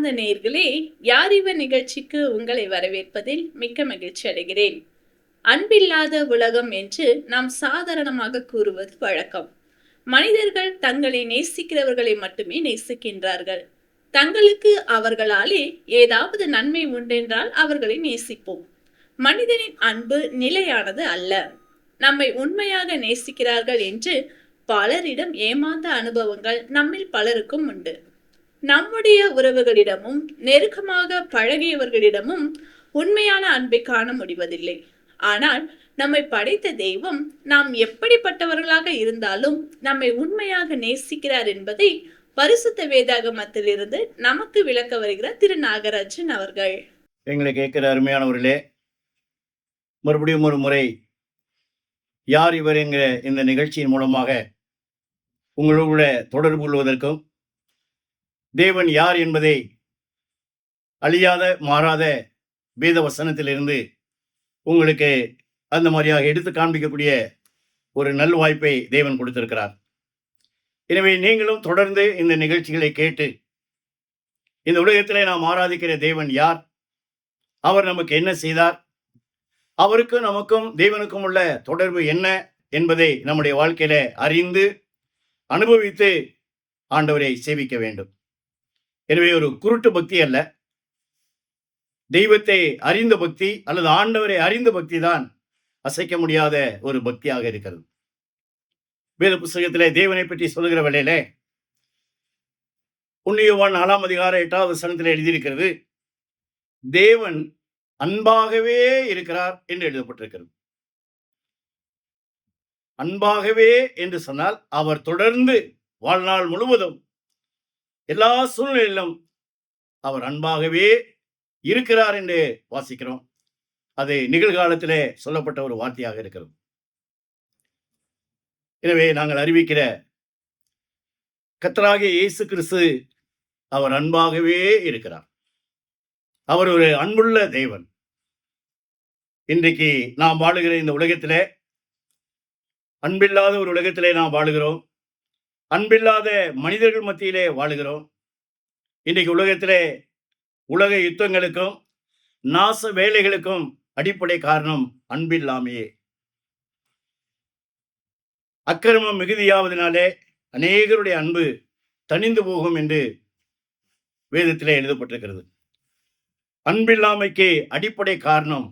அன்பார்ந்த நேயர்களே, யார் இவர் நிகழ்ச்சிக்கு உங்களை வரவேற்பதில் மிக்க மகிழ்ச்சி அடைகிறேன். அன்பில்லாத உலகம் என்று நாம் சாதாரணமாக கூறுவது வழக்கம். மனிதர்கள் தங்களை நேசிக்கிறவர்களை மட்டுமே நேசிக்கின்றார்கள். தங்களுக்கு அவர்களாலே ஏதாவது நன்மை உண்டென்றால் அவர்களை நேசிப்போம். மனிதனின் அன்பு நிலையானது அல்ல. நம்மை உண்மையாக நேசிக்கிறார்கள் என்று பலரிடம் ஏமாந்த அனுபவங்கள் நம்மில் பலருக்கும் உண்டு. நம்முடைய உறவுகளிடமும் நெருக்கமாக பழகியவர்களிடமும் உண்மையான அன்பை காண முடிவதில்லை. ஆனால் நம்மை படைத்த தெய்வம் நாம் எப்படிப்பட்டவர்களாக இருந்தாலும் நம்மை உண்மையாக நேசிக்கிறார் என்பதை பரிசுத்த வேதாகமத்திலிருந்து நமக்கு விளக்க வருகிறார் திரு நாகராஜன் அவர்கள். எங்களை கேட்கிற அருமையானவர்களே, மறுபடியும் ஒரு முறை யார் இவர் என்கிற இந்த நிகழ்ச்சியின் மூலமாக உங்களோட தொடர்பு கொள்வதற்கும் தேவன் யார் என்பதை அழியாத மாறாத வேத வசனத்திலிருந்து உங்களுக்கு அந்த மாதிரியாக எடுத்து காண்பிக்கக்கூடிய ஒரு நல் வாய்ப்பை தேவன் கொடுத்திருக்கிறார். எனவே நீங்களும் தொடர்ந்து இந்த நிகழ்ச்சிகளை கேட்டு இந்த உலகத்திலே நாம் ஆராதிக்கிற தேவன் யார், அவர் நமக்கு என்ன செய்தார், அவருக்கும் நமக்கும் தேவனுக்கும் உள்ள தொடர்பு என்ன என்பதை நம்முடைய வாழ்க்கையில அறிந்து அனுபவித்து ஆண்டவரை சேவிக்க வேண்டும். எனவே ஒரு குருட்டு பக்தி அல்ல, தெய்வத்தை அறிந்த பக்தி அல்லது ஆண்டவரை அறிந்த பக்தி தான் அசைக்க முடியாத ஒரு பக்தியாக இருக்கிறது. வேத புஸ்தகத்திலே தேவனை பற்றி சொல்லுகிற வேளையிலே 1 யோவான் 4 அதிகாரம் 8வது வசனத்தில் எழுதியிருக்கிறது, தேவன் அன்பாகவே இருக்கிறார் என்று எழுதப்பட்டிருக்கிறது. அன்பாகவே என்று சொன்னால் அவர் தொடர்ந்து வாழ்நாள் முழுவதும் எல்லா சூழ்நிலையிலும் அவர் அன்பாகவே இருக்கிறார் என்று வாசிக்கிறோம். அது நிகழ்காலத்திலே சொல்லப்பட்ட ஒரு வார்த்தையாக இருக்கிறது. எனவே நாங்கள் அறிவிக்கிற கர்த்தராகிய இயேசு கிறிஸ்து அவர் அன்பாகவே இருக்கிறார். அவர் ஒரு அன்புள்ள தேவன். இன்றைக்கு நாம் வாழுகிற இந்த உலகத்திலே அன்பில்லாத ஒரு உலகத்திலே நாம் வாழுகிறோம். அன்பில்லாத மனிதர்கள் மத்தியிலே வாழுகிறோம். இன்றைக்கு உலகத்திலே உலக யுத்தங்களுக்கும் நாச வேலைகளுக்கும் அடிப்படை காரணம் அன்பில்லாமையே. அக்கிரமம் மிகுதியாவதனாலே அநேகருடைய அன்பு தணிந்து போகும் என்று வேதத்திலே எழுதப்பட்டிருக்கிறது. அன்பில்லாமைக்கு அடிப்படை காரணம்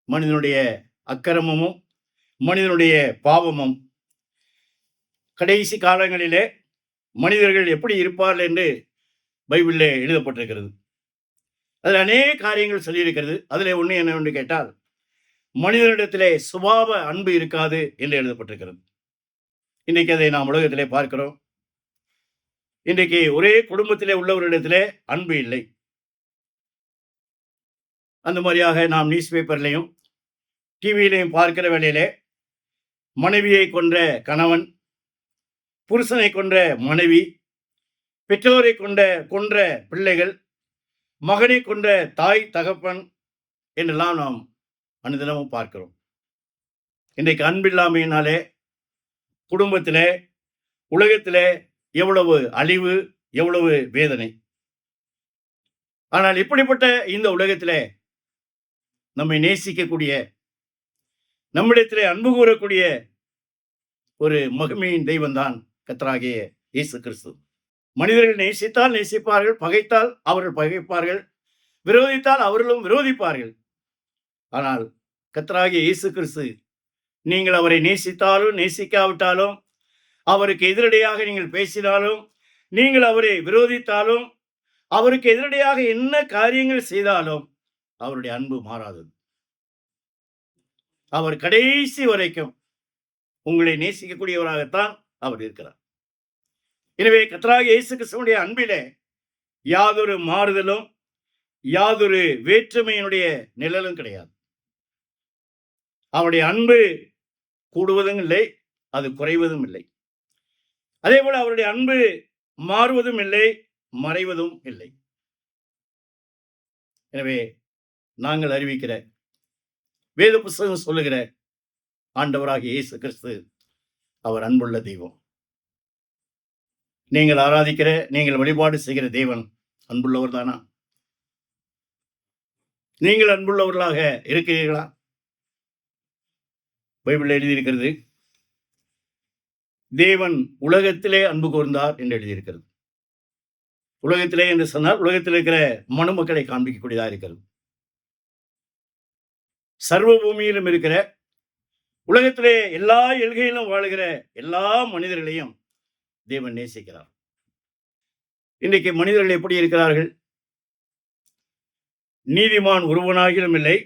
மனிதனுடைய அக்கிரமமும் மனிதனுடைய பாவமும். கடைசி காலங்களிலே மனிதர்கள் எப்படி இருப்பார்கள் என்று பைபிளிலே எழுதப்பட்டிருக்கிறது. அதில் அநேக காரியங்கள் சொல்லியிருக்கிறது. அதில் ஒன்று என்னவென்று கேட்டால், மனிதனிடத்திலே சுபாவ அன்பு இருக்காது என்று எழுதப்பட்டிருக்கிறது. இன்றைக்கு அதை நாம் உலகத்திலே பார்க்கிறோம். இன்றைக்கு ஒரே குடும்பத்திலே உள்ளவர்களிடத்திலே அன்பு இல்லை. அந்த மாதிரியாக நாம் நியூஸ் பேப்பர்லையும் டிவியிலையும் பார்க்கிற வேளையிலே மனைவியை கொன்ற கணவன், புருஷனை கொன்ற மனைவி, பெற்றோரை கொன்ற பிள்ளைகள், மகனை கொன்ற தாய் தகப்பன் என்றெல்லாம் நாம் அனுதினமும் பார்க்கிறோம். இன்றைக்கு அன்பில்லாமையினாலே குடும்பத்திலே உலகத்திலே எவ்வளவு அழிவு, எவ்வளவு வேதனை. ஆனால் இப்படிப்பட்ட இந்த உலகத்திலே நம்மை நேசிக்கக்கூடிய, நம்மிடத்திலே அன்பு கூறக்கூடிய ஒரு மகிமையின் தெய்வம்தான் கர்த்தராகிய இயேசு கிறிஸ்து. மனிதர்கள் நேசித்தால் நேசிப்பார்கள், பகைத்தால் அவர்கள் பகைப்பார்கள், விரோதித்தால் அவர்களும் விரோதிப்பார்கள். ஆனால் கர்த்தராகிய இயேசு கிறிஸ்து, நீங்கள் அவரை நேசித்தாலும் நேசிக்காவிட்டாலும், அவருக்கு எதிரடையாக நீங்கள் பேசினாலும், நீங்கள் அவரை விரோதித்தாலும், அவருக்கு எதிரடையாக என்ன காரியங்கள் செய்தாலும் அவருடைய அன்பு மாறாதது. அவர் கடைசி வரைக்கும் உங்களை நேசிக்கக்கூடியவராகத்தான் அவர் இருக்கிறார். எனவே கர்த்தராகிய இயேசு கிறிஸ்துவினுடைய அன்பிலே யாதொரு மாறுதலும் யாதொரு வேற்றுமையினுடைய நிழலும் கிடையாது. அவருடைய அன்பு கூடுவதும் இல்லை, அது குறைவதும் இல்லை. அதே போல அவருடைய அன்பு மாறுவதும் இல்லை, மறைவதும் இல்லை. எனவே நாங்கள் அறிவிக்கிற வேத புஸ்தகம் சொல்லுகிற ஆண்டவராகிய இயேசு கிறிஸ்து அவர் அன்புள்ள தெய்வம். நீங்கள் ஆராதிக்கிற, நீங்கள் வழிபாடு செய்கிற தேவன் அன்புள்ளவர் தானா? நீங்கள் அன்புள்ளவர்களாக இருக்கிறீர்களா? பைபிள் எழுதியிருக்கிறது, தேவன் உலகத்திலே அன்பு கூர்ந்தார் என்று எழுதியிருக்கிறது. உலகத்திலே என்று சொன்னால் உலகத்தில் இருக்கிற மனுமக்களை காண்பிக்கக்கூடியதாக இருக்கிறது. சர்வ பூமியிலும் இருக்கிற, உலகத்திலே எல்லா எல்கையிலும் வாழுகிற எல்லா மனிதர்களையும் தேவன் நேசிக்கிறார். இன்றைக்கு மனிதர்கள் எப்படி இருக்கிறார்கள்? நீதிமான் ஒருவனாகிலும் இல்லை,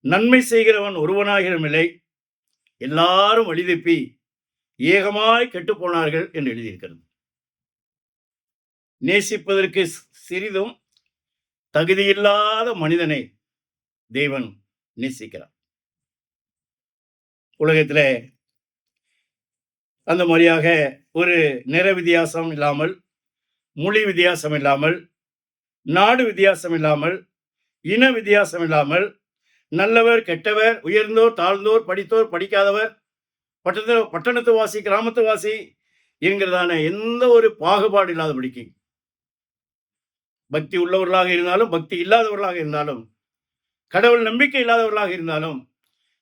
நன்மை செய்கிறவன் ஒருவனாகிலும் இல்லை, எல்லாரும் வழிதப்பி ஏகமாய் கெட்டு போனார்கள் என்று எழுதியிருக்கிறது. நேசிப்பதற்கு சிறிதும் தகுதியில்லாத மனிதனை தேவன் நேசிக்கிறார். உலகத்தில் அந்த மாதிரியாக ஒரு நிற வித்தியாசம் இல்லாமல், மொழி வித்தியாசம் இல்லாமல், நாடு வித்தியாசம் இல்லாமல், இன வித்தியாசம் இல்லாமல், நல்லவர் கெட்டவர், உயர்ந்தோர் தாழ்ந்தோர், படித்தோர் படிக்காதவர், பட்டணத்து வாசி கிராமத்து வாசி என்கிறதான எந்த ஒரு பாகுபாடு இல்லாதபடிக்கு, பக்தி உள்ளவர்களாக இருந்தாலும் பக்தி இல்லாதவர்களாக இருந்தாலும், கடவுள் நம்பிக்கை இல்லாதவர்களாக இருந்தாலும்,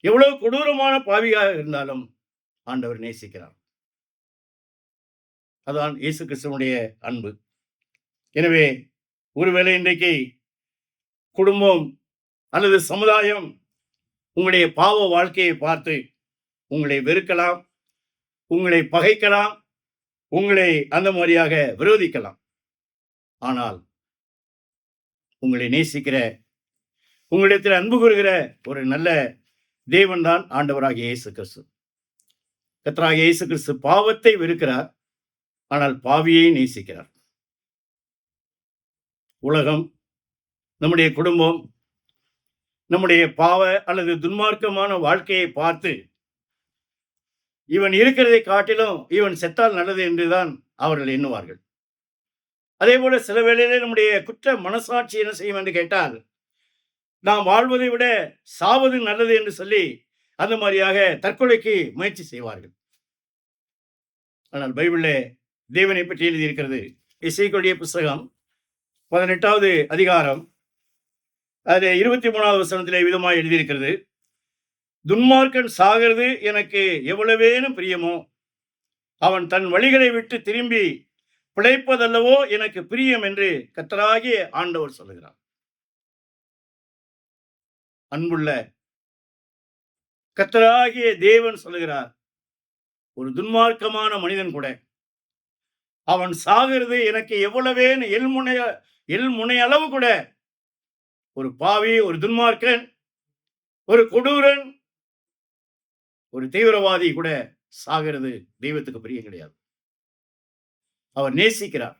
எவ்வளவு கொடூரமான பாவியாக இருந்தாலும் ஆண்டவர் நேசிக்கிறார். அதான் இயேசு கிறிஸ்துவனுடைய அன்பு. எனவே ஒருவேளை இன்றைக்கு குடும்பம் அல்லது சமுதாயம் உங்களுடைய பாவ வாழ்க்கையை பார்த்து உங்களை வெறுக்கலாம், உங்களை பகைக்கலாம், உங்களை அந்த மாதிரியாக விரோதிக்கலாம். ஆனால் உங்களை நேசிக்கிற, உங்களிடத்தில் அன்பு கூறுகிற ஒரு நல்ல தேவன் தான் ஆண்டவராகிய இயேசு கிறிஸ்து. கர்த்தராகிய இயேசு கிறிஸ்து பாவத்தை வெறுக்கிறார், ஆனால் பாவியை நேசிக்கிறார். உலகம், நம்முடைய குடும்பம், நம்முடைய பாவ அல்லது துன்மார்க்கமான வாழ்க்கையை பார்த்து இவன் இருக்கிறதை காட்டிலும் இவன் செத்தால் நல்லது என்றுதான் அவர்கள் எண்ணுவார்கள். அதே போல சில வேளையிலே நம்முடைய குற்ற மனசாட்சி என்ன செய்யும் என்று கேட்டால், நாம் வாழ்வதை விட சாவது நல்லது என்று சொல்லி அந்த மாதிரியாக தற்கொலைக்கு முயற்சி செய்வார்கள். ஆனால் பைபிளிலே தேவனை பற்றி எழுதியிருக்கிறது. எசேக்கியேலுடைய புஸ்தகம் 18வது அதிகாரம் அது 23வது வசனத்திலே விதமாக எழுதியிருக்கிறது, துன்மார்க்கன் சாகிறது எனக்கு எவ்வளவேனும் பிரியமோ, அவன் தன் வழிகளை விட்டு திரும்பி பிழைப்பதல்லவோ எனக்கு பிரியம் என்று கர்த்தராகிய ஆண்டவர் சொல்லுகிறார். அன்புள்ள கர்த்தராகிய தேவன் சொல்லுகிறார், ஒரு துன்மார்க்கமான மனிதன் கூட அவன் சாகிறது எனக்கு எவ்வளவேன்னு எல்முனை அளவு கூட, ஒரு பாவி, ஒரு துன்மார்க்கன், ஒரு கொடூரன், ஒரு தீவிரவாதி கூட சாகிறது தெய்வத்துக்கு பிரியம் கிடையாது. அவர் நேசிக்கிறார்.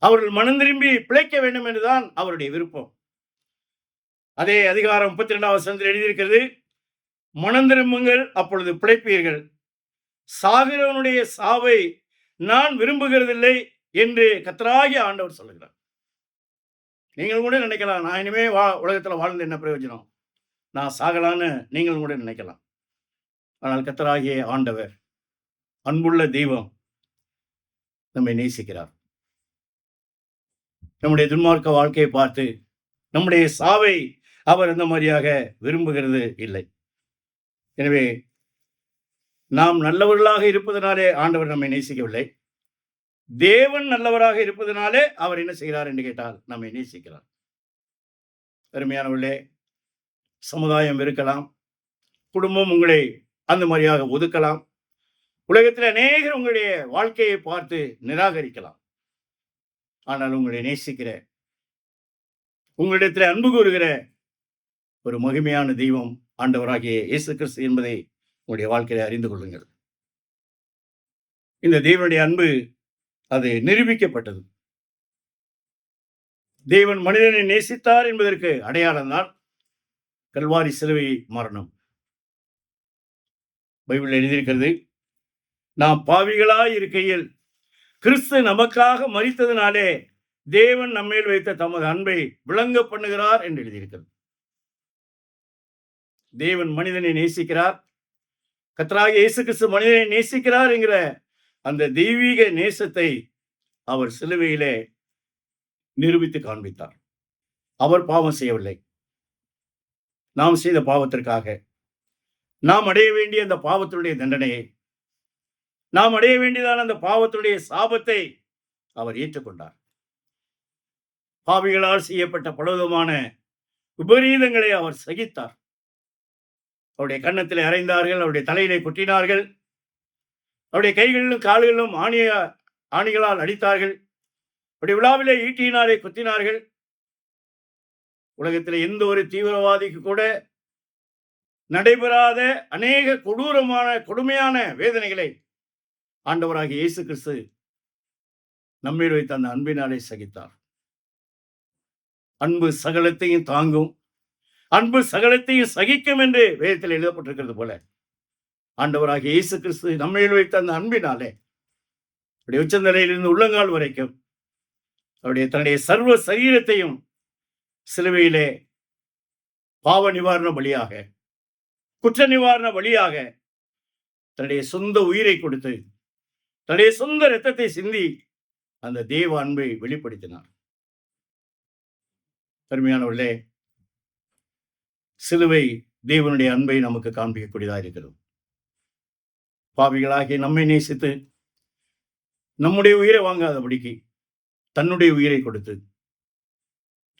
அவர்கள் மனம் திரும்பி பிழைக்க வேண்டும் என்றுதான் அவருடைய விருப்பம். அதே அதிகாரம் 32வது வசனத்தில் எழுதியிருக்கிறது, மனம் திரும்புங்கள் அப்பொழுது பிழைப்பீர்கள், சாகிறவனுடைய சாவை நான் விரும்புகிறதில்லை என்று கர்த்தராகிய ஆண்டவர் சொல்லுகிறார். நீங்கள் கூட நினைக்கலாம், நான் இனிமே உலகத்தில் வாழ்ந்து என்ன பிரயோஜனம், நான் சாகலான்னு நீங்களும் கூட நினைக்கலாம். ஆனால் கர்த்தராகிய ஆண்டவர், அன்புள்ள தெய்வம், நம்மை நேசிக்கிறார். நம்முடைய துன்மார்க்க வாழ்க்கையை பார்த்து நம்முடைய சாவை அவர் அந்த மாதிரியாக விரும்புகிறது இல்லை. எனவே நாம் நல்லவர்களாக இருப்பதனாலே ஆண்டவர் நம்மை நேசிக்கவில்லை, தேவன் நல்லவராக இருப்பதனாலே அவர் என்ன செய்கிறார் என்று கேட்டால் நம்மை நேசிக்கிறார். அருமையானவர்களே, சமுதாயம் இருக்கலாம், குடும்பம் உங்களை அந்த மாதிரியாக ஒதுக்கலாம், உலகத்தில் அநேகர் உங்களுடைய வாழ்க்கையை பார்த்து நிராகரிக்கலாம். ஆனால் உங்களை நேசிக்கிற, உங்களிடத்தில் அன்பு கூறுகிற ஒரு மகிமையான தெய்வம் ஆண்டவராகிய இயேசு கிறிஸ்து என்பதை உங்களுடைய வாழ்க்கையை அறிந்து கொள்ளுங்கள். இந்த தேவனுடைய அன்பு அது நிரூபிக்கப்பட்டது. தேவன் மனிதனை நேசித்தார் என்பதற்கு அடையாளம் தான் கல்வாரி சிலுவை மரணம். பைபிள் எழுதியிருக்கிறது, நாம் பாவிகளாய் இருக்கையில் கிறிஸ்து நமக்காக மரித்ததினாலே தேவன் நம்மேல் வைத்த தமது அன்பை விளங்க பண்ணுகிறார் என்று எழுதியிருக்கிறது. தேவன் மனிதனை நேசிக்கிறார், கர்த்தராகிய இயேசு கிறிஸ்து மனிதனை நேசிக்கிறார் என்கிற அந்த தெய்வீக நேசத்தை அவர் சிலுவையிலே நிரூபித்து காண்பித்தார். அவர் பாவம் செய்யவில்லை. நாம் செய்த பாவத்திற்காக நாம் அடைய வேண்டிய அந்த பாவத்தினுடைய தண்டனையை, நாம் அடைய வேண்டியதான அந்த பாவத்தினுடைய சாபத்தை அவர் ஏற்றுக்கொண்டார். பாவிகளால் செய்யப்பட்ட பலவிதமான விபரீதங்களை அவர் சகித்தார். அவருடைய கன்னத்திலே அறைந்தார்கள், அவருடைய தலையிலே குட்டினார்கள், அவருடைய கைகளிலும் கால்களிலும் ஆணிகளால் அடித்தார்கள், அவருடைய விழாவிலே ஈட்டியினாலே குத்தினார்கள். உலகத்தில் எந்த ஒரு தீவிரவாதிக்கு கூட நடைபெறாத அநேக கொடுமையான வேதனைகளை ஆண்டவராகிய இயேசு கிறிஸ்து நம்மீது வைத்த அந்த அன்பினாலே சகித்தார். அன்பு சகலத்தையும் தாங்கும், அன்பு சகலத்தையும் சகிக்கும் என்று வேதத்தில் எழுதப்பட்டிருக்கிறது போல, ஆண்டவராகிய இயேசு கிறிஸ்து நம்மீது வைத்த அந்த அன்பினாலே அவருடைய உச்சந்தலையிலிருந்து உள்ளங்கால் வரைக்கும் அவருடைய தன்னுடைய சர்வ சரீரத்தையும் சிலுவையிலே பாவ நிவாரண பலியாக, குற்ற நிவாரண பலியாக தன்னுடைய சொந்த உயிரை கொடுத்து, தன்னுடைய சொந்த இரத்தத்தை சிந்தி அந்த தேவ அன்பை வெளிப்படுத்தினார். அருமையானவர்களே, சிலுவை தேவனுடைய அன்பை நமக்கு காண்பிக்கக்கூடியதாக இருக்கிறது. பாவிகளாகி நம்மை நேசித்து நம்முடைய உயிரை வாங்காதபடிக்கு தன்னுடைய உயிரை கொடுத்து,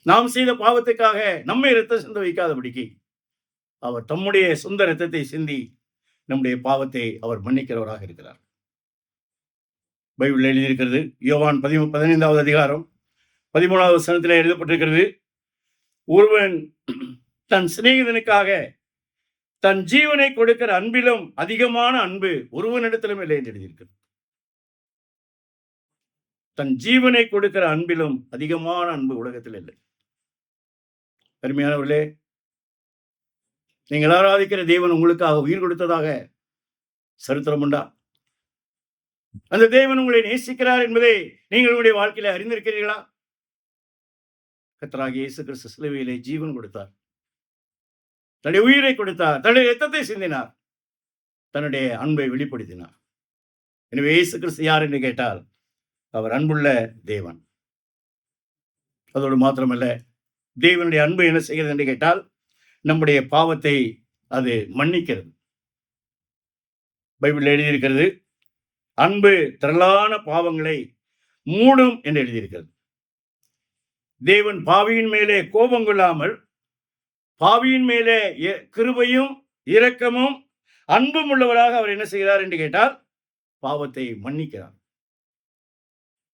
நாம் செய்த பாவத்துக்காக நம்மை இரத்தம் சிந்த வைக்காதபடிக்கு அவர் தம்முடைய சொந்த இரத்தத்தை சிந்தி நம்முடைய பாவத்தை அவர் மன்னிக்கிறவராக இருக்கிறார். பைபிள் எழுதியிருக்கிறது. யோவான் 15வது அதிகாரம் 13வது வசனத்தில் எழுதப்பட்டிருக்கிறது, ஒருவன் தன் சிநேகிதனுக்காக தன் ஜீவனை கொடுக்கிற அன்பிலும் அதிகமான அன்பு ஒருவனிடத்திலும் இல்லை என்று எழுதியிருக்கிறது. தன் ஜீவனை கொடுக்கிற அன்பிலும் அதிகமான அன்பு உலகத்தில் இல்லை. அருமையானவர்களே, நீங்கள் ஆராதிக்கிற தேவன் உங்களுக்காக உயிர் கொடுத்ததாக சரித்திரம் உண்டா? அந்த தேவன் உங்களை நேசிக்கிறார் என்பதை நீங்கள் உங்களுடைய வாழ்க்கையில அறிந்திருக்கிறீர்களா? கர்த்தராகிய இயேசு கிறிஸ்து சிலுவையிலே ஜீவன் கொடுத்தார், தன்னுடைய உயிரை கொடுத்தார், தன்னுடைய இரத்தத்தை சிந்தினார், தன்னுடைய அன்பை வெளிப்படுத்தினார். எனவே இயேசு கிறிஸ்து யார் என்று கேட்டால் அவர் அன்புள்ள தேவன். அதோடு மாத்திரமல்ல, தேவனுடைய அன்பு என்ன செய்கிறது என்று கேட்டால் நம்முடைய பாவத்தை அது மன்னிக்கிறது. பைபிள் எழுதியிருக்கிறது, அன்பு திரளான பாவங்களை மூடும் என்று எழுதியிருக்கிறது. தேவன் பாவியின் மேலே கோபம் கொள்ளாமல் பாவியின் மேலே கிருபையும் இரக்கமும் அன்பும் உள்ளவராக அவர் என்ன செய்கிறார் என்று கேட்டால் பாவத்தை மன்னிக்கிறார்.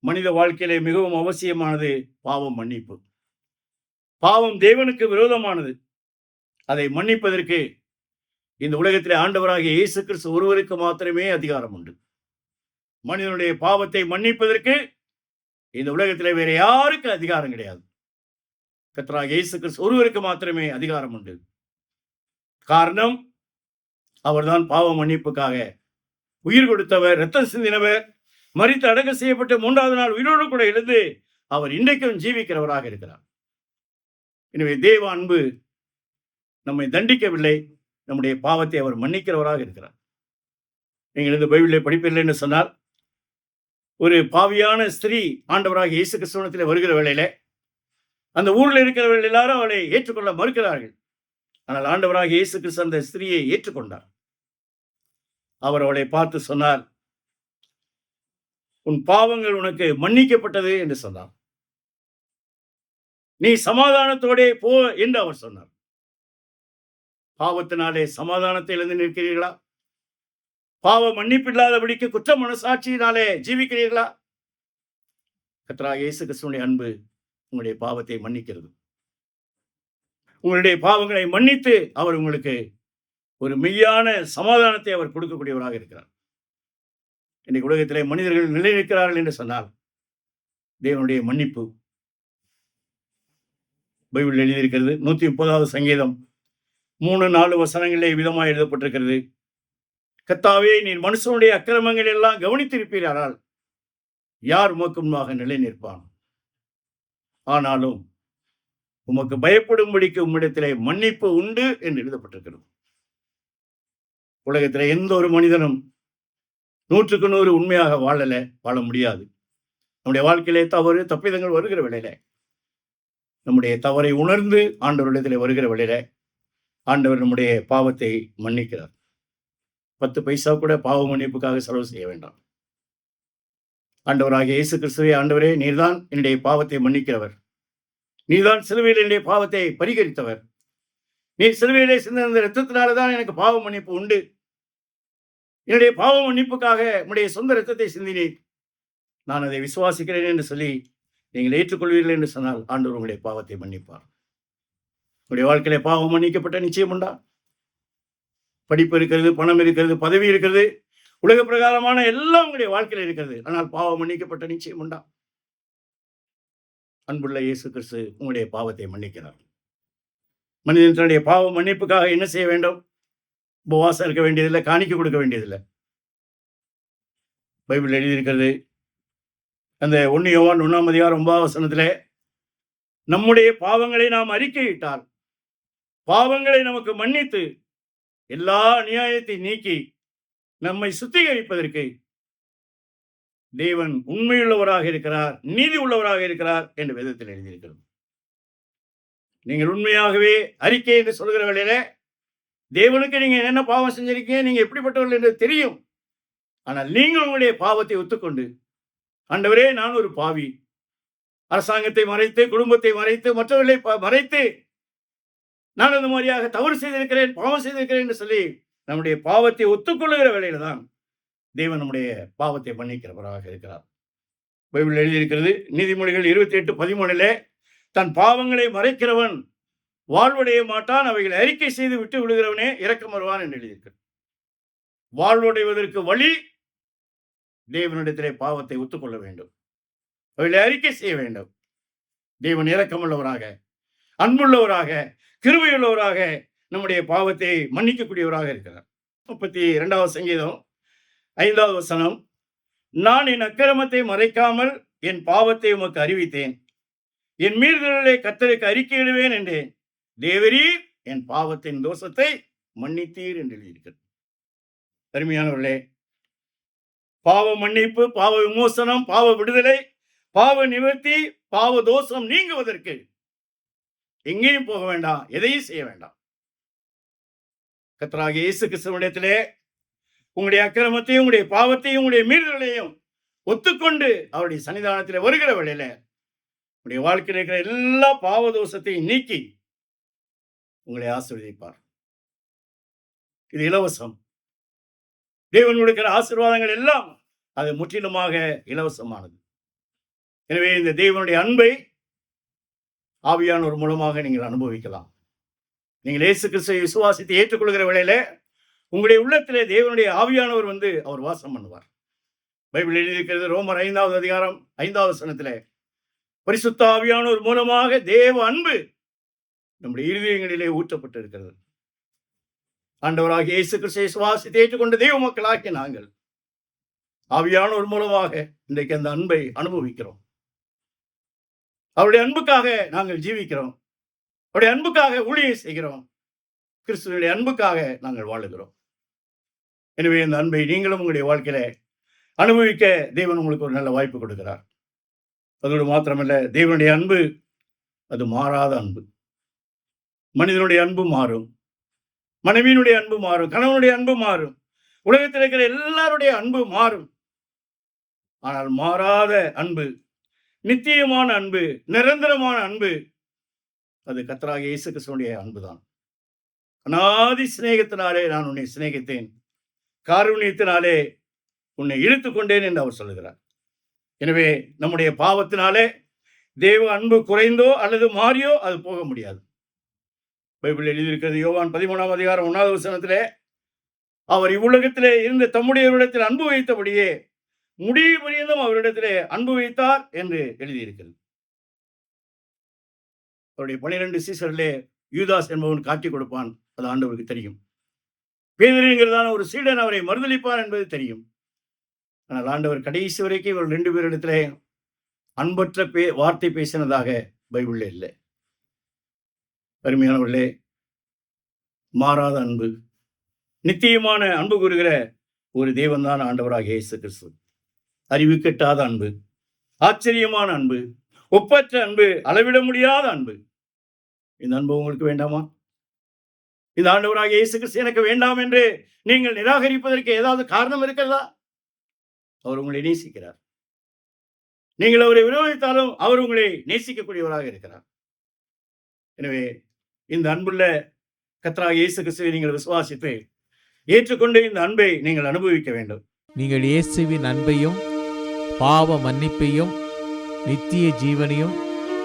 மனித வாழ்க்கையிலே மிகவும் அவசியமானது பாவம் மன்னிப்பு. பாவம் தேவனுக்கு விரோதமானது. அதை மன்னிப்பதற்கு இந்த உலகத்திலே ஆண்டவராகிய இயேசு கிறிஸ்து ஒருவருக்கு மாத்திரமே அதிகாரம் உண்டு. மனிதனுடைய பாவத்தை மன்னிப்பதற்கு இந்த உலகத்திலே வேற யாருக்கு அதிகாரம் கிடையாது. கர்த்தராகிய இயேசு கிறிஸ்து ஒருவருக்கு மாத்திரமே அதிகாரம் உண்டு. காரணம், அவர்தான் பாவ மன்னிப்புக்காக உயிர் கொடுத்தவர், இரத்தம் சிந்தினவர், மரித்து அடக்கம் செய்யப்பட்டு 3வது நாள் உயிரோடு கூட எழுந்து அவர் இன்றைக்கும் ஜீவிக்கிறவராக இருக்கிறார். எனவே தேவ அன்பு நம்மை தண்டிக்கவில்லை, நம்முடைய பாவத்தை அவர் மன்னிக்கிறவராக இருக்கிறார். நீங்கள் இந்த பைபிளை படிப்பீர்கள் என்று சொன்னால், ஒரு பாவியான ஸ்திரீ ஆண்டவராகிய இயேசு கிறிஸ்துவிடத்தில் வருகிற வேளையில அந்த ஊரில் இருக்கிறவர்கள் எல்லாரும் அவளை ஏற்றுக்கொள்ள மறுக்கிறார்கள். ஆனால் ஆண்டவராகிய இயேசு கிறிஸ்து அந்த ஸ்திரீயை ஏற்றுக்கொண்டார். அவர் அவளை பார்த்து சொன்னார், உன் பாவங்கள் உனக்கு மன்னிக்கப்பட்டது என்று சொன்னார். நீ சமாதானத்தோடே போ என்று அவர் சொன்னார். பாவத்தினாலே சமாதானத்தை இழந்து நிற்கிறீர்களா? பாவ மன்னிப்பில்லாதபடிக்கு குற்ற மனசாட்சியினாலே ஜீவிக்கிறீர்களா? கர்த்தராகிய இயேசு கிறிஸ்துவின் அன்பு உங்களுடைய பாவத்தை மன்னிக்கிறது. உங்களுடைய பாவங்களை மன்னித்து அவர் உங்களுக்கு ஒரு மெய்யான சமாதானத்தை அவர் கொடுக்கக்கூடியவராக இருக்கிறார். இன்னைக்கு உலகத்திலே மனிதர்கள் நிலைநிற்கிறார்கள் என்று சொன்னால் தேவனுடைய மன்னிப்பு. பைபிள் எழுதியிருக்கிறது, 130வது சங்கீதம் 3-4 வசனங்களிலே விதமாக எழுதப்பட்டிருக்கிறது, கர்த்தாவே, நீர் மனுஷனுடைய அக்கிரமங்கள் எல்லாம் கவனித்திருப்பீரானால் யார் உமக்கு முன்பாக நிலை நிற்பான்? ஆனாலும் உமக்கு பயப்படும்படிக்கு உம்மிடத்திலே மன்னிப்பு உண்டு என்று எழுதப்பட்டிருக்கிறது. உலகத்திலே எந்த ஒரு மனிதனும் 100% உண்மையாக வாழ முடியாது. நம்முடைய வாழ்க்கையிலே தவறு தப்பிதங்கள் வருகிற வேளையில நம்முடைய தவறை உணர்ந்து ஆண்டவரிடத்தில் வருகிற வழியில ஆண்டவர் நம்முடைய பாவத்தை மன்னிக்கிறார். 10 பைசா கூட பாவ மன்னிப்புக்காக செலவு செய்ய வேண்டாம். ஆண்டவராகிய இயேசு கிறிஸ்துவே, ஆண்டவரே, நீர்தான் என்னுடைய பாவத்தை மன்னிக்கிறவர். நீர்தான் சிலுவையில் என்னுடைய பாவத்தை பரிகரித்தவர். நீர் சிலுவையிலே சிந்தின அந்த இரத்தத்தினால்தான் எனக்கு பாவ மன்னிப்பு உண்டு. என்னுடைய பாவ மன்னிப்புக்காக உம்முடைய சொந்த இரத்தத்தை சிந்தினீர். நான் அதை விசுவாசிக்கிறேன் என்று சொல்லி நீங்கள் ஏற்றுக்கொள்வீர்கள் என்று சொன்னால் ஆண்டவர் உங்களுடைய பாவத்தை மன்னிப்பார். உங்களுடைய வாழ்க்கையில பாவம் மன்னிக்கப்பட்ட நிச்சயம் உண்டா? படிப்பு இருக்கிறது, பணம் இருக்கிறது, பதவி இருக்கிறது, உலக பிரகாரமான எல்லாம் உங்களுடைய வாழ்க்கையில் இருக்கிறது. ஆனால் பாவம் மன்னிக்கப்பட்ட நிச்சயம் உண்டா? அன்புள்ள இயேசு கிறிஸ்து உங்களுடைய பாவத்தை மன்னிக்கிறார். மனிதன் தன்னுடைய பாவ மன்னிப்புக்காக என்ன செய்ய வேண்டும்? உபவாசம் இருக்க வேண்டியதில்லை, காணிக்க கொடுக்க வேண்டியதில்லை. பைபிள் எழுதியிருக்கிறது, அந்த 1 யோவான் 1ஆம் அதிகாரம் 9ஆம் வசனத்திலே, நம்முடைய பாவங்களை நாம் அறிக்கையிட்டால் பாவங்களை நமக்கு மன்னித்து எல்லா அநியாயத்தை நீக்கி நம்மை சுத்திகரிப்பதற்கு தேவன் உண்மையுள்ளவராக இருக்கிறார், நீதி உள்ளவராக இருக்கிறார் என்று வேதத்தில் எழுதியிருக்கிறது. நீங்கள் உண்மையாகவே அறிக்கை என்று சொல்கிற வேளையில தேவனுக்கு நீங்க என்ன பாவம் செஞ்சிருக்கீங்க, நீங்க எப்படிப்பட்டவர்கள் என்று தெரியும். ஆனால் நீங்கள் உங்களுடைய பாவத்தை ஒத்துக்கொண்டு, ஆண்டவரே, நான் ஒரு பாவி, அரசாங்கத்தை மறைத்து, குடும்பத்தை மறைத்து, மற்றவர்களை மறைத்து நான் அந்த மாதிரியாக தவறு செய்திருக்கிறேன், பாவம் செய்திருக்கிறேன் என்று சொல்லி நம்முடைய பாவத்தை ஒத்துக்கொள்ளுகிற வேளையில தான் தேவன் நம்முடைய பாவத்தை மன்னிக்கிறவராக இருக்கிறார். பைபிள் எழுதியிருக்கிறது, நீதிமொழிகள் 28:13 தன் பாவங்களை மறைக்கிறவன் வாழ்வடைய மாட்டான், அவைகளை அறிக்கை செய்து விட்டு விடுகிறவனே இரக்கம் வருவான் என்று எழுதியிருக்கிறது. வாழ்வடைவதற்கு வழி தேவனிடத்திலே பாவத்தை ஒத்துக்கொள்ள வேண்டும், அவைகளை அறிக்கை செய்ய வேண்டும். தேவன் இரக்கமுள்ளவராக, அன்புள்ளவராக, கிருபையுள்ளவராக நம்முடைய பாவத்தை மன்னிக்கக்கூடியவராக இருக்கிறார். 32வது சங்கீதம் 5வது வசனம், நான் என் அக்கிரமத்தை மறைக்காமல் என் பாவத்தை உமக்கு அறிவித்தேன், என் மீறுதல்களை கர்த்தருக்கு அறிக்கையிடுவேன் என்றேன், தேவரீர் என் பாவத்தின் தோஷத்தை மன்னித்தீர் என்று எழுதியிருக்கிறது. அருமையானவர்களே, பாவ மன்னிப்பு, பாவ விமோசனம், பாவ விடுதலை, பாவ நிவர்த்தி, பாவ தோஷம் நீங்குவதற்கு எங்கேயும் போக வேண்டாம், எதையும் செய்ய வேண்டாம். கர்த்தராகிய இயேசு கிறிஸ்துவிடத்திலே உங்களுடைய அக்கிரமத்தையும் உங்களுடைய பாவத்தையும் உங்களுடைய மீறுதலையும் ஒத்துக்கொண்டு அவருடைய சன்னிதானத்திலே வருகிற வேளையில உங்களுடைய வாழ்க்கையில் இருக்கிற எல்லா பாவ தோஷத்தையும் நீக்கி உங்களை ஆசீர்வதிப்பார். இது இலவசம். தேவன் கொடுக்கிற ஆசீர்வாதங்கள் எல்லாம் அது முற்றிலுமாக இலவசமானது. எனவே இந்த தேவனுடைய அன்பை ஆவியானவர் மூலமாக நீங்கள் அனுபவிக்கலாம். நீங்கள் இயேசு கிறிஸ்துவை விசுவாசித்து ஏற்றுக்கொள்கிற வேளையில உங்களுடைய உள்ளத்திலே தேவனுடைய ஆவியானவர் வந்து அவர் வாசம் பண்ணுவார். பைபிள் எழுதியிருக்கிறது, ரோமர் 5வது அதிகாரம் 5வது வசனத்திலே, பரிசுத்த ஆவியானவர் மூலமாக தேவ அன்பு நம்முடைய இருதயங்களிலே ஊற்றப்பட்டு இருக்கிறது. ஆண்டவராகிய இயேசு கிறிஸ்துவை விசுவாசித்து ஏற்றுக்கொண்ட தேவ மக்களாகிய நாங்கள் ஆவியானவர் மூலமாக இன்றைக்கு அந்த அன்பை அனுபவிக்கிறோம். அவருடைய அன்புக்காக நாங்கள் ஜீவிக்கிறோம், அவருடைய அன்புக்காக ஊழியம் செய்கிறோம், கிறிஸ்துவனுடைய அன்புக்காக நாங்கள் வாழுகிறோம். எனவே இந்த அன்பை நீங்களும் உங்களுடைய வாழ்க்கையில அனுபவிக்க தேவன் உங்களுக்கு ஒரு நல்ல வாய்ப்பு கொடுக்கிறார். அதோடு மாத்திரமல்ல, தேவனுடைய அன்பு அது மாறாத அன்பு. மனிதனுடைய அன்பு மாறும், மனைவியினுடைய அன்பு மாறும், கணவனுடைய அன்பு மாறும், உலகத்தில் இருக்கிற எல்லாருடைய அன்பு மாறும். ஆனால் மாறாத அன்பு, நித்தியமான அன்பு, நிரந்தரமான அன்பு, அது கர்த்தராகிய இயேசு கிறிஸ்துவினுடைய அன்புதான். அநாதி சிநேகத்தினாலே நான் உன்னை சிநேகித்தேன், காருண்யத்தினாலே உன்னை இழுத்துக் கொண்டேன் என்று அவர் சொல்லுகிறார். எனவே நம்முடைய பாவத்தினாலே தேவ அன்பு குறைந்தோ அல்லது மாறியோ அது போக முடியாது. பைபிள் எழுதியிருக்கிறது, யோவான் 13ஆம் அதிகாரம் 1வது வசனத்திலே, அவர் இவ்வுலகத்திலே இருந்த தம்முடையவரிடத்தில் அன்பு வைத்தபடியே முடிவு பரியந்தம் அவரிடத்திலே அன்பு வைத்தார் என்று எழுதியிருக்கிறது. அவருடைய 12 சீசரிலே யூதாஸ் என்பவன் காட்டி கொடுப்பான், அது ஆண்டவருக்கு தெரியும். பேதுருங்கிறதான ஒரு சீடன் அவரை மறுதலிப்பார் என்பது தெரியும். ஆனால் ஆண்டவர் கடைசி வரைக்கும் இவர் 2 பேரிடத்திலே அன்பற்ற வார்த்தை பேசினதாக பைபிள்ல இல்லை. அருமையானவர்களே, மாறாத அன்பு, நித்தியமான அன்பு கூறுகிற ஒரு தேவன் தான் ஆண்டவராகிய இயேசு கிறிஸ்து. அறிவு கெட்டாத அன்பு, ஆச்சரியமான அன்பு, ஒப்பற்ற அன்பு, அளவிட முடியாத அன்பு. இந்த அன்பு உங்களுக்கு வேண்டாமா? இந்த ஆண்டவராகிய இயேசு கிறிஸ்து எனக்கு வேண்டாம் என்று நீங்கள் நிராகரிப்பதற்கு ஏதாவது காரணம் இருக்கிறதா? அவர் உங்களை நேசிக்கிறார். நீங்கள் அவரை விரோதித்தாலும் அவர் உங்களை நேசிக்கக்கூடியவராக இருக்கிறார். எனவே இந்த அன்புள்ள கர்த்தராகிய இயேசு கிறிஸ்துவை நீங்கள் விசுவாசித்து ஏற்றுக்கொண்டு இந்த அன்பை நீங்கள் அனுபவிக்க வேண்டும். நீங்கள் இயேசுவின் அன்பையும் பாவ மன்னிப்பையும் நித்திய ஜீவனையும்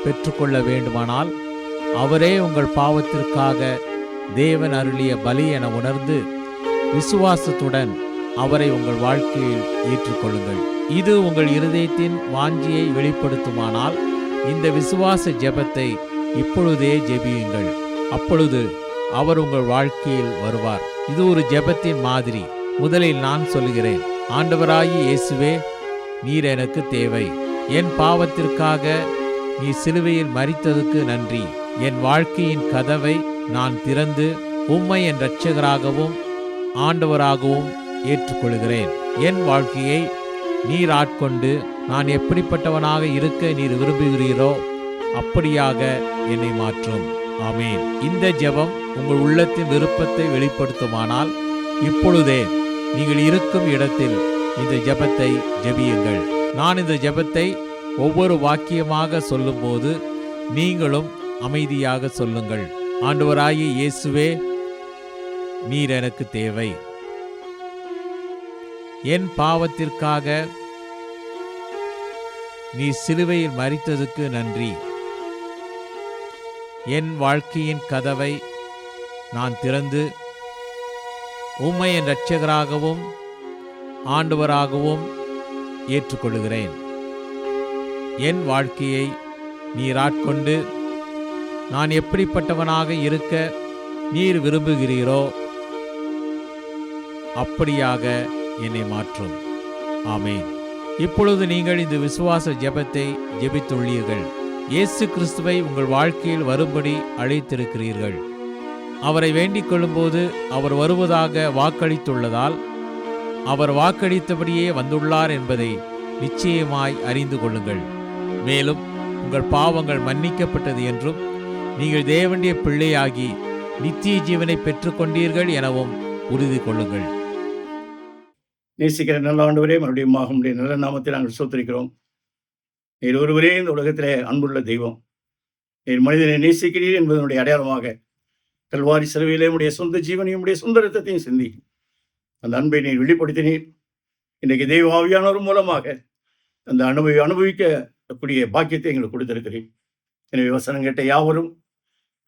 பெற்றுக்கொள்ள வேண்டுமானால் அவரே உங்கள் பாவத்திற்காக தேவன் அருளிய பலி என உணர்ந்து விசுவாசத்துடன் அவரை உங்கள் வாழ்க்கையில் ஏற்றுக்கொள்ளுங்கள். இது உங்கள் இருதயத்தின் வாஞ்சியை வெளிப்படுத்துமானால் இந்த விசுவாச ஜெபத்தை இப்பொழுதே ஜெபியுங்கள். அப்பொழுது அவர் உங்கள் வாழ்க்கையில் வருவார். இது ஒரு ஜெபத்தின் மாதிரி. முதலில் நான் சொல்லுகிறேன். ஆண்டவராகிய இயேசுவே, நீர் எனக்கு தேவை. என் பாவத்திற்காக நீ சிலுவையில் மரித்ததுக்கு நன்றி. என் வாழ்க்கையின் கதவை நான் திறந்து உம்மை என் இரட்சகராகவும் ஆண்டவராகவும் ஏற்றுக்கொள்கிறேன். என் வாழ்க்கையை நீர் ஆட்கொண்டு நான் எப்படிப்பட்டவனாக இருக்க நீர் விரும்புகிறீரோ அப்படியாக என்னை மாற்றும். ஆமேன். இந்த ஜெபம் உங்கள் உள்ளத்தின் விருப்பத்தை வெளிப்படுத்துமானால் இப்பொழுதே நீங்கள் இருக்கும் இடத்தில் இந்த ஜெபத்தை ஜெபியுங்கள். நான் இந்த ஜெபத்தை ஒவ்வொரு வாக்கியமாக சொல்லும்போது நீங்களும் அமைதியாக சொல்லுங்கள். ஆண்டவராகிய இயேசுவே, நீர் எனக்கு தேவை. என் பாவத்திற்காக நீ சிலுவையில் மரித்ததுக்கு நன்றி. என் வாழ்க்கையின் கதவை நான் திறந்து உம்மை என் இரட்சகராகவும் ஆண்டவராகவும் ஏற்றுக்கொள்கிறேன். என் வாழ்க்கையை நீர் ஆட்கொண்டு நான் எப்படிப்பட்டவனாக இருக்க நீர் விரும்புகிறீரோ அப்படியாக என்னை மாற்றும். ஆமேன். இப்பொழுது நீங்கள் இந்த விசுவாச ஜெபத்தை ஜெபித்துள்ளீர்கள். இயேசு கிறிஸ்துவை உங்கள் வாழ்க்கையில் வரும்படி அழைத்திருக்கிறீர்கள். அவரை வேண்டிக் கொள்ளும்போது அவர் வருவதாக வாக்களித்துள்ளதால் அவர் வாக்களித்தபடியே வந்துள்ளார் என்பதை நிச்சயமாய் அறிந்து கொள்ளுங்கள். மேலும் உங்கள் பாவங்கள் மன்னிக்கப்பட்டது என்றும் நீங்கள் தேவனுடைய பிள்ளையாகி நித்திய ஜீவனை பெற்றுக்கொண்டீர்கள் எனவும் உறுதி கொள்ளுங்கள். நேசிக்கிற நல்ல ஆண்டவரே, மறுபடியும் உம்முடைய நல்ல நாமத்தை நாங்கள் ஸ்தோத்திரிக்கிறோம். நீர் ஒருவரே இந்த உலகத்திலே அன்புள்ள தெய்வம். நீர் மனிதனை நேசிக்கிறீர் என்பதனுடைய அடையாளமாக கல்வாரி சிலுவையிலே உடைய சொந்த ஜீவனையும் உடைய சொந்த ரத்தத்தையும் சிந்தி அந்த அன்பை நீர் வெளிப்படுத்தினீர். இன்றைக்கு தெய்வ ஆவியானவர் மூலமாக அந்த அனுபவிக்கக்கூடிய பாக்கியத்தை எங்களுக்கு கொடுத்திருக்கிறீர். எனவே வசனம் கேட்ட யாவரும்,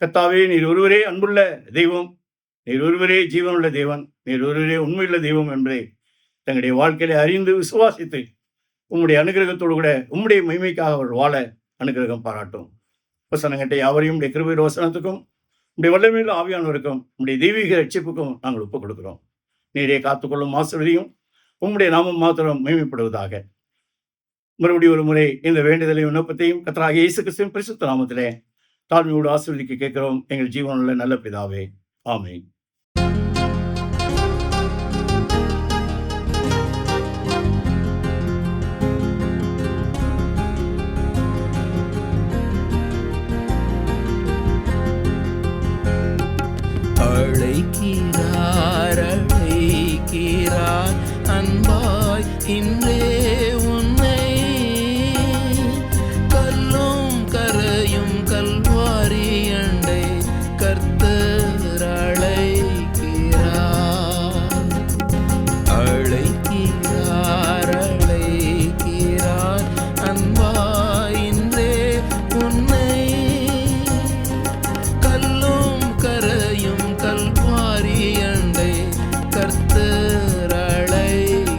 கர்த்தாவே, நீர் ஒருவரே அன்புள்ள தெய்வம், நீர் ஒருவரே ஜீவனுள்ள தேவன், நீர் ஒருவரே உண்மையுள்ள தெய்வம் என்பதை தங்களுடைய வாழ்க்கையில அறிந்து விசுவாசித்து உம்முடைய அனுகிரகத்தோடு கூட உம்முடைய மகிமைக்காக அவர் வாழ அனுகிரகம் பாராட்டும். வசனம் கேட்ட யாவரையும் உடைய கிருபையின் வசனத்துக்கும் உடைய வல்லமையுள்ள ஆவியானவருக்கும் உடைய தெய்வீக ரட்சிப்புக்கும் நாங்கள் ஒப்புக் கொடுக்கிறோம். நீரே காத்துக்கொள்ளும் ஆசீர்வதியும் உம்முடைய நாமம் மாத்திரம் மகிமைப்படுவதாக. மறுபடியும் ஒரு முறை இந்த வேண்டுதலையும் விண்ணப்பத்தையும் கர்த்தராகிய இயேசு கிறிஸ்துவின் பரிசுத்த நாமத்திலே தாழ்மையோடு ஆசீர்வதிக்க கேட்கிறோம் எங்கள் ஜீவனுள்ள நல்ல பிதாவே. ஆமென். அழைக்கிறார் அன்பாய் இன்றே உன்னை, கல்லும் கரையும் கல்வாரி அண்டை கர்த்தர் அழைக்கிறார். அழைக்கிறார் அன்பாய் இன்றே உன்னை, கல்லும் கரையும் கல்வாரி அண்டை கர்த்தர் அழைக்கிறார்.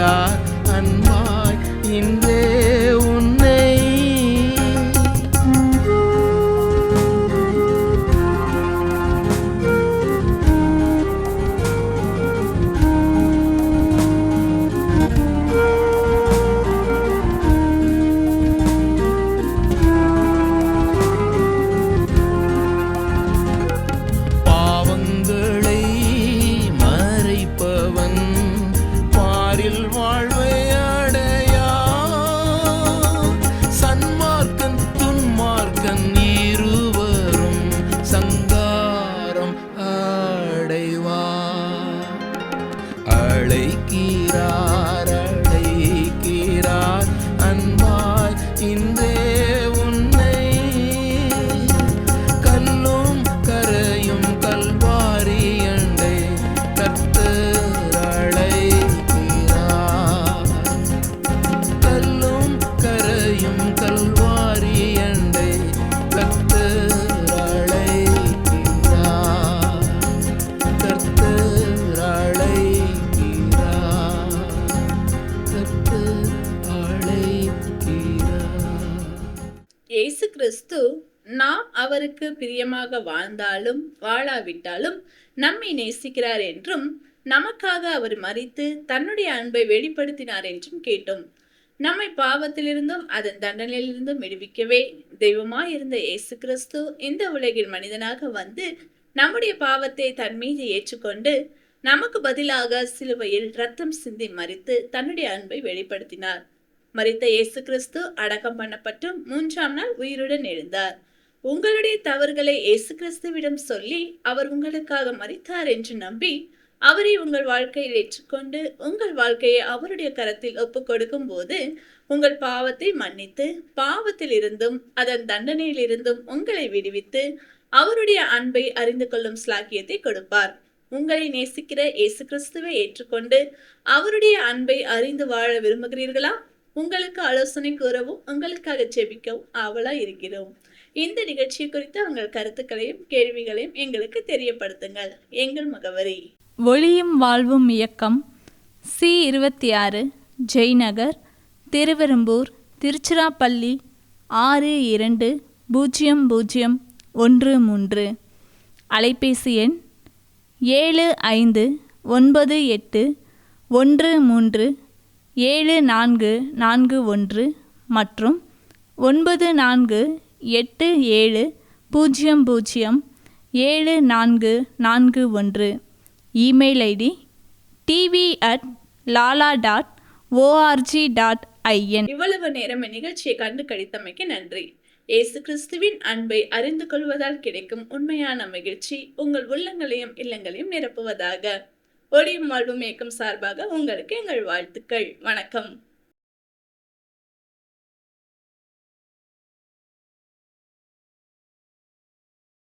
யார் அன்பாய் இன்றே உன்னை பாவங்களை மறைப்பவன் பாரில் வாழ்வை அடையா சன்மார்க்கன் துன்மார்க்கன் இருவரும் சங்காரம் அடைவார் அழைக்கிறார் அன்பாய் இன்றே உன்னை கல்லும் கரையும் கல்வாரி அண்டை கர்த்தர் அழைக்கிறார் கல்லும் கரையும் கல்வாரி அண்டை கர்த்தர் அழைக்கிறார் கர்த்தர் அழைக்கிறார் கர்த்தர் அழைக்கிறார். இயேசு கிறிஸ்து நாம் அவருக்கு பிரியமாக வாழ்ந்தாலும் வாழாவிட்டாலும் நம்மை நேசிக்கிறார் என்றும் நமக்காக அவர் மரித்து தன்னுடைய அன்பை வெளிப்படுத்தினார் என்றும் கேட்டோம். நம்மை பாவத்திலிருந்தும் அதன் தண்டனையிலிருந்தும் விடுவிக்கவே தெய்வமாய் இருந்த இயேசு கிறிஸ்து இந்த உலகில் மனிதனாக வந்து நம்முடைய பாவத்தை தன் மீது ஏற்றுக்கொண்டு நமக்கு பதிலாக சிலுவையில் ரத்தம் சிந்தி மரித்து தன்னுடைய அன்பை வெளிப்படுத்தினார். மரித்த இயேசு கிறிஸ்து அடக்கம் பண்ணப்பட்டு 3ஆம் நாள் உயிருடன் எழுந்தார். உங்களுடைய தவறுகளை இயேசு கிறிஸ்துவிடம் சொல்லி அவர் உங்களுக்காக மரித்தார் என்று நம்பி அவரை உங்கள் வாழ்க்கையில் ஏற்றுக்கொண்டு உங்கள் வாழ்க்கையை அவருடைய கரத்தில் ஒப்புக் கொடுக்கும் போது உங்கள் பாவத்தை மன்னித்து பாவத்தில் இருந்தும் அதன் தண்டனையில் இருந்தும் உங்களை விடுவித்து அவருடைய அன்பை அறிந்து கொள்ளும் ஸ்லாக்கியத்தை கொடுப்பார். உங்களை நேசிக்கிற இயேசு கிறிஸ்துவை ஏற்றுக்கொண்டு அவருடைய அன்பை அறிந்து வாழ விரும்புகிறீர்களா? உங்களுக்கு ஆலோசனை கூறவும் உங்களுக்காக ஜெபிக்கவும் ஆவலா இருக்கிறோம். இந்த நிகழ்ச்சி குறித்து உங்கள் கருத்துக்களையும் கேள்விகளையும் எங்களுக்கு தெரியப்படுத்துங்கள். எங்கள் முகவரி ஒளியும் வாழ்வும் இயக்கம், C26, ஜெய்நகர், திருவெரும்பூர், திருச்சிராப்பள்ளி 620013. அலைபேசி எண் 7598137441 மற்றும் 9487007441. Email ID tv@lala.org.in. இவ்வளவு நேரம் நிகழ்ச்சியை கண்டு கழித்தமைக்கு நன்றி. இயேசு கிறிஸ்துவின் அன்பை அறிந்து கொள்வதால் கிடைக்கும் உண்மையான மகிழ்ச்சி உங்கள் உள்ளங்களையும் இல்லங்களையும் நிரப்புவதாக. ஒளியும் வாழ்வும் இயக்கம் சார்பாக உங்களுக்கு எங்கள் வாழ்த்துக்கள். வணக்கம்.